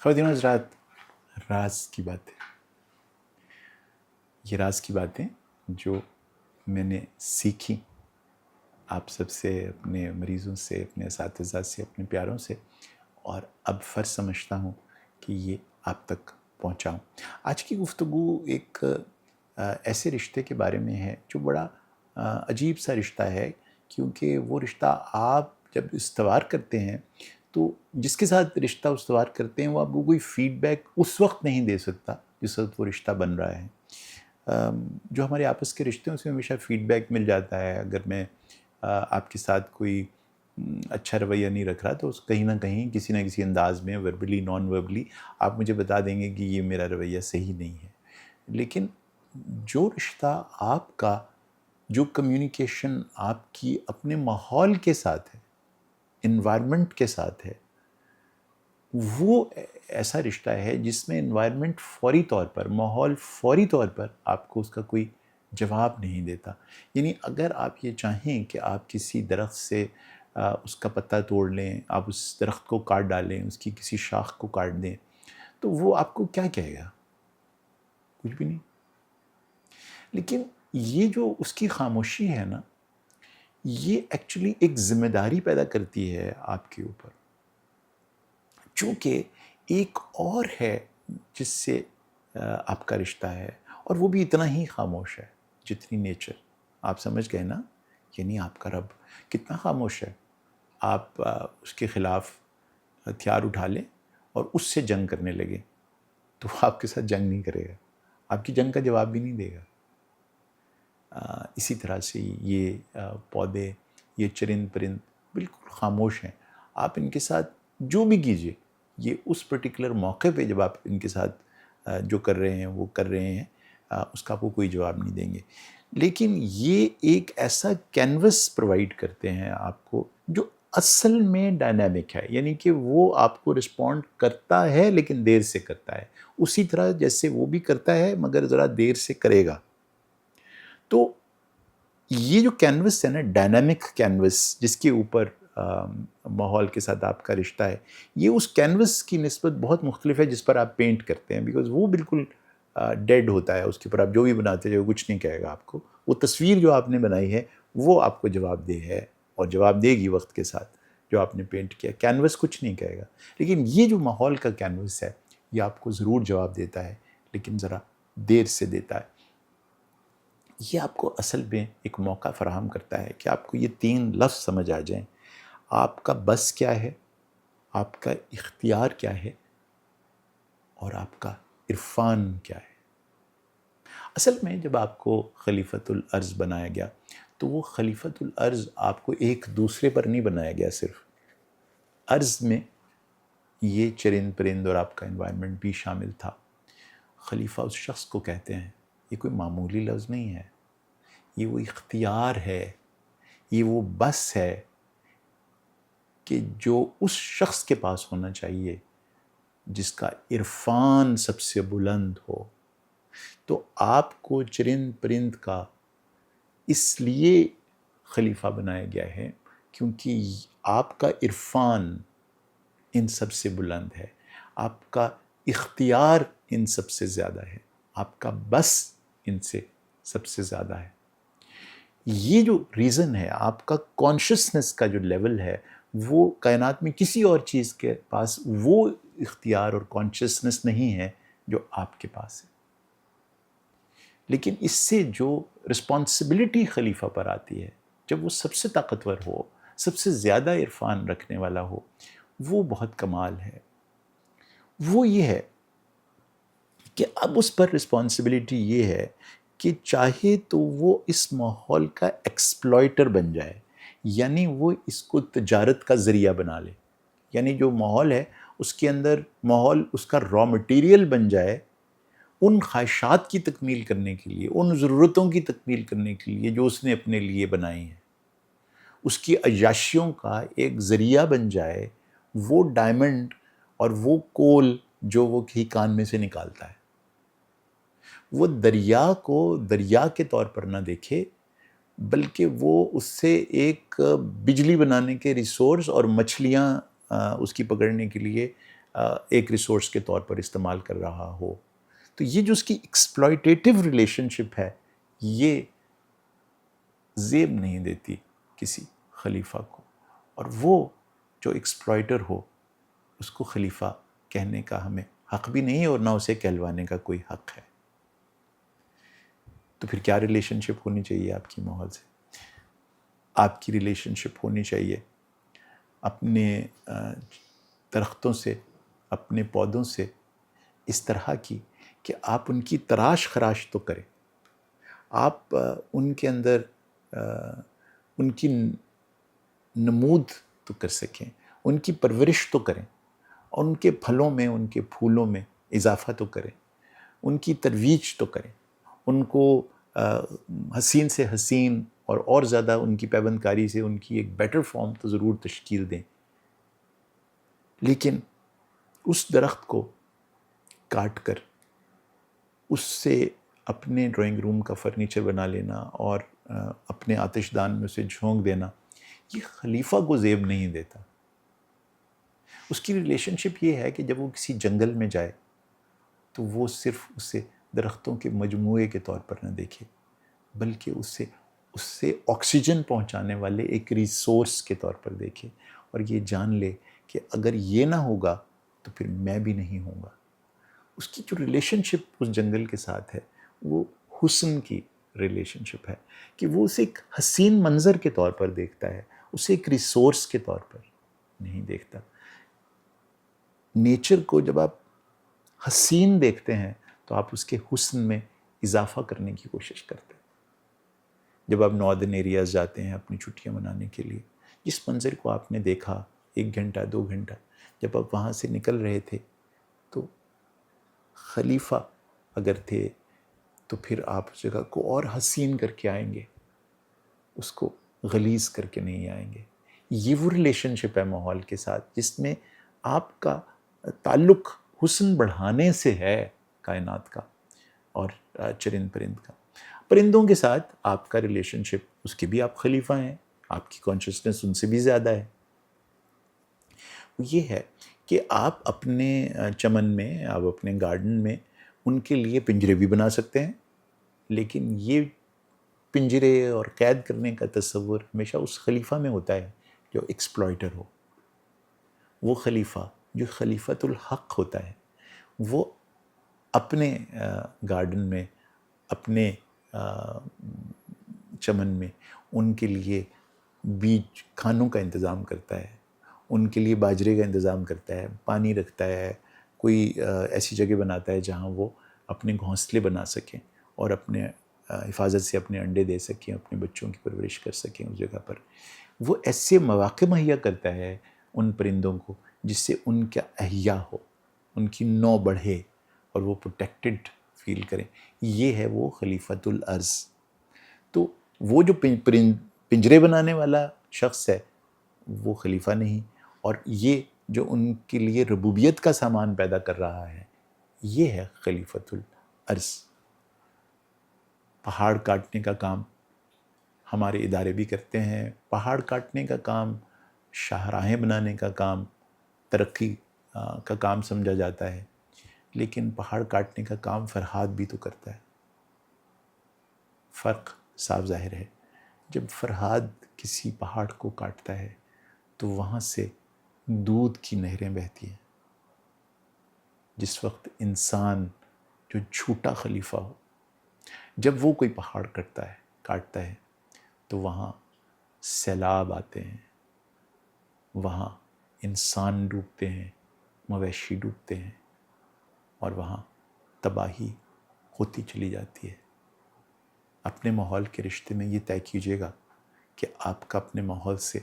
خواتین و حضرات، راز کی باتیں، یہ راز کی باتیں جو میں نے سیکھی آپ سب سے، اپنے مریضوں سے، اپنے اساتذہ سے، اپنے پیاروں سے، اور اب فرض سمجھتا ہوں کہ یہ آپ تک پہنچاؤں۔ آج کی گفتگو ایک ایسے رشتے کے بارے میں ہے جو بڑا عجیب سا رشتہ ہے، کیونکہ وہ رشتہ آپ جب استوار کرتے ہیں تو جس کے ساتھ رشتہ استوار کرتے ہیں وہ آپ کو کوئی فیڈ بیک اس وقت نہیں دے سکتا جس وقت وہ رشتہ بن رہا ہے۔ جو ہمارے آپس کے رشتے ہیں اس میں ہمیشہ فیڈ بیک مل جاتا ہے۔ اگر میں آپ کے ساتھ کوئی اچھا رویہ نہیں رکھ رہا تو کہیں نہ کہیں کسی نہ کسی انداز میں وربلی نان وربلی آپ مجھے بتا دیں گے کہ یہ میرا رویہ صحیح نہیں ہے۔ لیکن جو رشتہ آپ کا، جو کمیونیکیشن آپ کی اپنے ماحول کے ساتھ ہے، انوائرمنٹ کے ساتھ ہے، وہ ایسا رشتہ ہے جس میں انوائرمنٹ فوری طور پر، ماحول فوری طور پر آپ کو اس کا کوئی جواب نہیں دیتا۔ یعنی اگر آپ یہ چاہیں کہ آپ کسی درخت سے اس کا پتہ توڑ لیں، آپ اس درخت کو کاٹ ڈالیں، اس کی کسی شاخ کو کاٹ دیں، تو وہ آپ کو کیا کہے گا؟ کچھ بھی نہیں۔ لیکن یہ جو اس کی خاموشی ہے نا، یہ ایکچولی ایک ذمہ داری پیدا کرتی ہے آپ کے اوپر، چونکہ ایک اور ہے جس سے آپ کا رشتہ ہے، اور وہ بھی اتنا ہی خاموش ہے جتنی نیچر۔ آپ سمجھ گئے نا؟ یعنی آپ کا رب کتنا خاموش ہے۔ آپ اس کے خلاف ہتھیار اٹھا لیں اور اس سے جنگ کرنے لگے تو وہ آپ کے ساتھ جنگ نہیں کرے گا، آپ کی جنگ کا جواب بھی نہیں دے گا۔ اسی طرح سے یہ پودے، یہ چرند پرند بالکل خاموش ہیں۔ آپ ان کے ساتھ جو بھی کیجئے، یہ اس پرٹیکولر موقع پہ جب آپ ان کے ساتھ جو کر رہے ہیں وہ کر رہے ہیں، اس کا آپ کو کوئی جواب نہیں دیں گے۔ لیکن یہ ایک ایسا کینوس پرووائڈ کرتے ہیں آپ کو جو اصل میں ڈائنامک ہے، یعنی کہ وہ آپ کو رسپونڈ کرتا ہے لیکن دیر سے کرتا ہے، اسی طرح جیسے وہ بھی کرتا ہے مگر ذرا دیر سے کرے گا۔ تو یہ جو کینوس ہے نا، ڈائنامک کینوس جس کے اوپر ماحول کے ساتھ آپ کا رشتہ ہے، یہ اس کینوس کی نسبت بہت مختلف ہے جس پر آپ پینٹ کرتے ہیں، بیکاز وہ بالکل ڈیڈ ہوتا ہے، اس کے اوپر آپ جو بھی بناتے ہیں وہ کچھ نہیں کہے گا آپ کو۔ وہ تصویر جو آپ نے بنائی ہے وہ آپ کو جواب دہ ہے اور جواب دے گی وقت کے ساتھ، جو آپ نے پینٹ کیا۔ کینوس کچھ نہیں کہے گا، لیکن یہ جو ماحول کا کینوس ہے یہ آپ کو ضرور جواب دیتا ہے، لیکن ذرا دیر سے دیتا ہے۔ یہ آپ کو اصل میں ایک موقع فراہم کرتا ہے کہ آپ کو یہ تین لفظ سمجھ آ جائیں: آپ کا بس کیا ہے، آپ کا اختیار کیا ہے، اور آپ کا عرفان کیا ہے۔ اصل میں جب آپ کو خلیفۃ الارض بنایا گیا تو وہ خلیفۃ الارض آپ کو ایک دوسرے پر نہیں بنایا گیا، صرف ارض میں یہ چرند پرند اور آپ کا انوائرمنٹ بھی شامل تھا۔ خلیفہ اس شخص کو کہتے ہیں، یہ کوئی معمولی لفظ نہیں ہے، یہ وہ اختیار ہے، یہ وہ بس ہے کہ جو اس شخص کے پاس ہونا چاہیے جس کا عرفان سب سے بلند ہو۔ تو آپ کو چرند پرند کا اس لیے خلیفہ بنایا گیا ہے کیونکہ آپ کا عرفان ان سب سے بلند ہے، آپ کا اختیار ان سب سے زیادہ ہے، آپ کا بس ان سے سب سے زیادہ ہے۔ یہ جو ریزن ہے، آپ کا کانشسنس کا جو لیول ہے، وہ کائنات میں کسی اور چیز کے پاس وہ اختیار اور کانشسنس نہیں ہے جو آپ کے پاس ہے۔ لیکن اس سے جو رسپانسبلٹی خلیفہ پر آتی ہے، جب وہ سب سے طاقتور ہو، سب سے زیادہ عرفان رکھنے والا ہو، وہ بہت کمال ہے۔ وہ یہ ہے کہ اب اس پر رسپانسبلٹی یہ ہے کہ چاہے تو وہ اس ماحول کا ایکسپلائٹر بن جائے، یعنی وہ اس کو تجارت کا ذریعہ بنا لے، یعنی جو ماحول ہے اس کے اندر ماحول اس کا را مٹیریل بن جائے ان خواہشات کی تکمیل کرنے کے لیے، ان ضرورتوں کی تکمیل کرنے کے لیے جو اس نے اپنے لیے بنائی ہیں، اس کی عیاشیوں کا ایک ذریعہ بن جائے وہ ڈائمنڈ اور وہ کول جو وہ ہی کان میں سے نکالتا ہے۔ وہ دریا کو دریا کے طور پر نہ دیکھے، بلکہ وہ اس سے ایک بجلی بنانے کے ریسورس اور مچھلیاں اس کی پکڑنے کے لیے ایک ریسورس کے طور پر استعمال کر رہا ہو. تو یہ جو اس کی ایکسپلائٹیٹیو ریلیشن شپ ہے یہ زیب نہیں دیتی کسی خلیفہ کو، اور وہ جو ایکسپلائٹر ہو اس کو خلیفہ کہنے کا ہمیں حق بھی نہیں اور نہ اسے کہلوانے کا کوئی حق ہے. تو پھر کیا ریلیشن شپ ہونی چاہیے آپ کی ماحول سے؟ آپ کی ریلیشن شپ ہونی چاہیے اپنے درختوں سے، اپنے پودوں سے اس طرح کی کہ آپ ان کی تراش خراش تو کریں، آپ ان کے اندر ان کی نمود تو کر سکیں، ان کی پرورش تو کریں، اور ان کے پھلوں میں، ان کے پھولوں میں اضافہ تو کریں، ان کی ترویج تو کریں، ان کو حسین سے حسین اور زیادہ ان کی پیوند کاری سے ان کی ایک بیٹر فارم تو ضرور تشکیل دیں. لیکن اس درخت کو کاٹ کر اس سے اپنے ڈرائنگ روم کا فرنیچر بنا لینا اور اپنے آتش دان میں اسے جھونک دینا، یہ خلیفہ کو زیب نہیں دیتا. اس کی ریلیشن شپ یہ ہے کہ جب وہ کسی جنگل میں جائے تو وہ صرف اسے درختوں کے مجموعے کے طور پر نہ دیکھے، بلکہ اس سے آکسیجن پہنچانے والے ایک ریسورس کے طور پر دیکھے، اور یہ جان لے کہ اگر یہ نہ ہوگا تو پھر میں بھی نہیں ہوں گا. اس کی جو ریلیشن شپ اس جنگل کے ساتھ ہے وہ حسن کی ریلیشن شپ ہے کہ وہ اسے ایک حسین منظر کے طور پر دیکھتا ہے، اسے ایک ریسورس کے طور پر نہیں دیکھتا. نیچر کو جب آپ حسین دیکھتے ہیں تو آپ اس کے حسن میں اضافہ کرنے کی کوشش کرتے ہیں. جب آپ ناردرن ایریاز جاتے ہیں اپنی چھٹیاں منانے کے لیے، جس منظر کو آپ نے دیکھا 1 گھنٹہ 2 گھنٹہ، جب آپ وہاں سے نکل رہے تھے تو خلیفہ اگر تھے تو پھر آپ اس جگہ کو اور حسین کر کے آئیں گے، اس کو غلیظ کر کے نہیں آئیں گے. یہ وہ ریلیشن شپ ہے ماحول کے ساتھ جس میں آپ کا تعلق حسن بڑھانے سے ہے کائنات کا اور چرند پرند کا. پرندوں کے ساتھ آپ کا ریلیشن شپ، اس کے بھی آپ خلیفہ ہیں، آپ کی کانشسنس ان سے بھی زیادہ ہے. یہ ہے کہ آپ اپنے چمن میں، آپ اپنے گارڈن میں ان کے لیے پنجرے بھی بنا سکتے ہیں، لیکن یہ پنجرے اور قید کرنے کا تصور ہمیشہ اس خلیفہ میں ہوتا ہے جو ایکسپلائٹر ہو. وہ خلیفہ جو خلیفۃ الحق ہوتا ہے وہ اپنے گارڈن میں، اپنے چمن میں ان کے لیے بیج کھانوں کا انتظام کرتا ہے، ان کے لیے باجرے کا انتظام کرتا ہے، پانی رکھتا ہے، کوئی ایسی جگہ بناتا ہے جہاں وہ اپنے گھونسلے بنا سکیں اور اپنے حفاظت سے اپنے انڈے دے سکیں، اپنے بچوں کی پرورش کر سکیں اس جگہ پر. وہ ایسے مواقع مہیا کرتا ہے ان پرندوں کو جس سے ان کا احیاء ہو، ان کی نو بڑھے اور وہ پروٹیکٹڈ فیل کریں. یہ ہے وہ خلیفۃ الارض. تو وہ جو پنجرے بنانے والا شخص ہے وہ خلیفہ نہیں، اور یہ جو ان کے لیے ربوبیت کا سامان پیدا کر رہا ہے یہ ہے خلیفۃ الارض. پہاڑ کاٹنے کا کام ہمارے ادارے بھی کرتے ہیں، پہاڑ کاٹنے کا کام شاہراہیں بنانے کا کام ترقی کا کام سمجھا جاتا ہے، لیکن پہاڑ کاٹنے کا کام فرہاد بھی تو کرتا ہے. فرق صاف ظاہر ہے. جب فرہاد کسی پہاڑ کو کاٹتا ہے تو وہاں سے دودھ کی نہریں بہتی ہیں. جس وقت انسان جو جھوٹا خلیفہ ہو، جب وہ کوئی پہاڑ کاٹتا ہے تو وہاں سیلاب آتے ہیں، وہاں انسان ڈوبتے ہیں، مویشی ڈوبتے ہیں، اور وہاں تباہی ہوتی چلی جاتی ہے. اپنے ماحول کے رشتے میں یہ طے کیجیے گا کہ آپ کا اپنے ماحول سے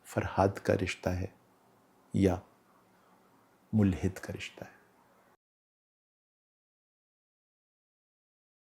فرہاد کا رشتہ ہے یا ملحد کا رشتہ ہے.